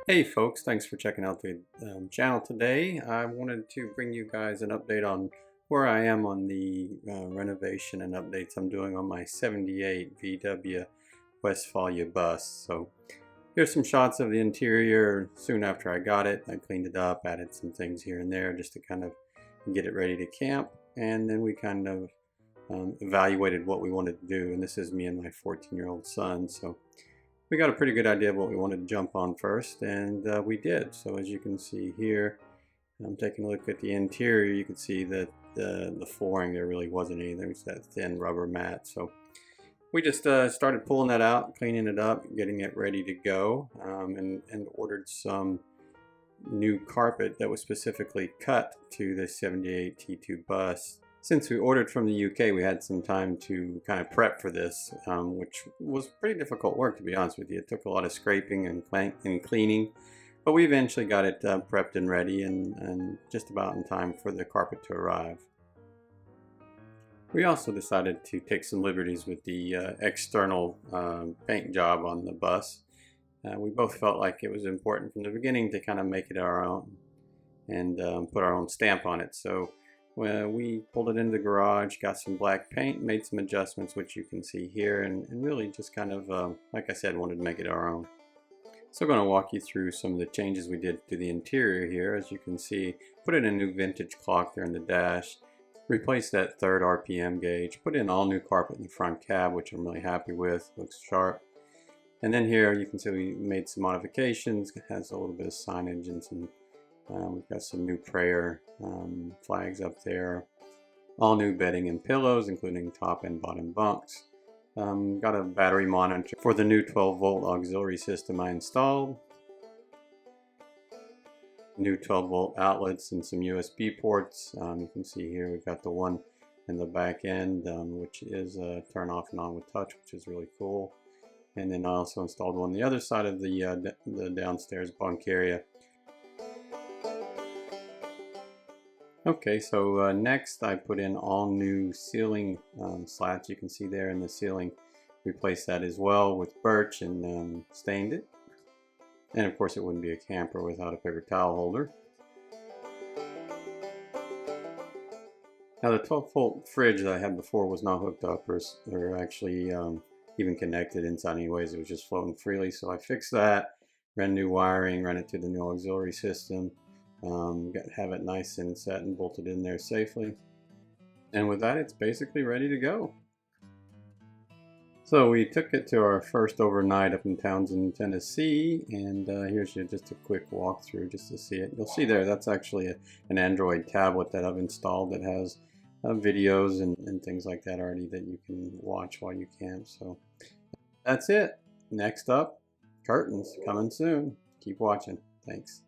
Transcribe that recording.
Hey folks, thanks for checking out the channel today. I wanted to bring you guys an update on where I am on the renovation and updates I'm doing on my 78 VW Westfalia bus. So here's some shots of the interior soon after I got it. I cleaned it up, added some things here and there just to kind of get it ready to camp. And then we kind of evaluated what we wanted to do. And this is me and my 14-year-old son. So we got a pretty good idea of what we wanted to jump on first, and we did. So as you can see here, I'm taking a look at the interior. You can see that the flooring, there really wasn't anything. There was that thin rubber mat. So we just started pulling that out, cleaning it up, getting it ready to go, and ordered some new carpet that was specifically cut to the 78 T2 bus. Since we ordered from the UK, we had some time to kind of prep for this, which was pretty difficult work, to be honest with you. It took a lot of scraping and cleaning, but we eventually got it prepped and ready and just about in time for the carpet to arrive. We also decided to take some liberties with the external paint job on the bus. We both felt like it was important from the beginning to kind of make it our own and put our own stamp on it. So we pulled it into the garage, got some black paint, made some adjustments, which you can see here, and really just kind of, like I said, wanted to make it our own. So I'm going to walk you through some of the changes we did to the interior here. As you can see, put in a new vintage clock there in the dash, replace that third RPM gauge, put in all new carpet in the front cab, which I'm really happy with, looks sharp. And then here you can see we made some modifications. It has a little bit of signage and some we've got some new prayer flags up there. All new bedding and pillows, including top and bottom bunks. Got a battery monitor for the new 12-volt auxiliary system I installed. New 12-volt outlets and some USB ports. You can see here we've got the one in the back end, which is turn off and on with touch, which is really cool. And then I also installed one on the other side of the downstairs bunk area. Okay, so next I put in all new ceiling slats. You can see there in the ceiling. Replaced that as well with birch and stained it. And of course it wouldn't be a camper without a paper towel holder. Now the 12-volt fridge that I had before was not hooked up or actually even connected inside anyways. It was just floating freely. So I fixed that, ran new wiring, ran it to the new auxiliary system. Have it nice and set and bolted in there safely. And with that, it's basically ready to go. So we took it to our first overnight up in Townsend, Tennessee, and here's just a quick walkthrough just to see it. You'll see there, that's actually an Android tablet that I've installed that has videos and things like that already that you can watch while you camp. So that's it. Next up, curtains coming soon. Keep watching. Thanks.